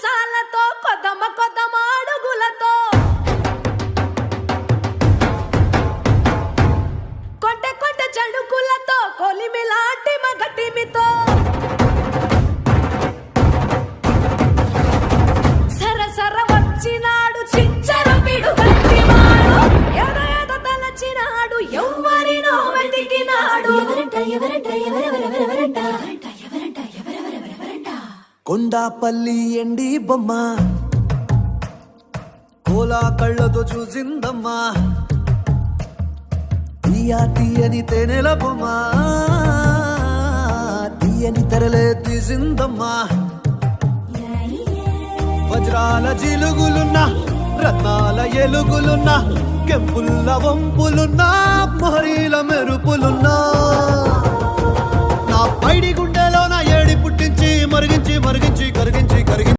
మీసాలతో కొదమ కొదమ అడుగులతో కొంటె కొంటె చడుకులతో కొలిమిలాంటి మగటిమితో సరసర వచ్చినాడు చించర పిడు గట్టివాడు ఎద ఎద తలచినాడు ఎవ్వరినో వెతికినాడు కొండాపల్లి ఎండి బొమ్మ కోలా కళ్ళతో చూసిందమ్మా తీయని తేనెల బొమ్మ తీయని తెరలే తీసిందమ్మా వజ్రాల జిలుగులున్నా రత్నాల ఎలుగులున్నా కెంపుల్ల వంపులున్నా మొహరీల మెరుపులున్నా నా పైడి గుండెలో నా ఏడి పుట్టించి మరిగించి మరిగించి కరిగించి కరిగించి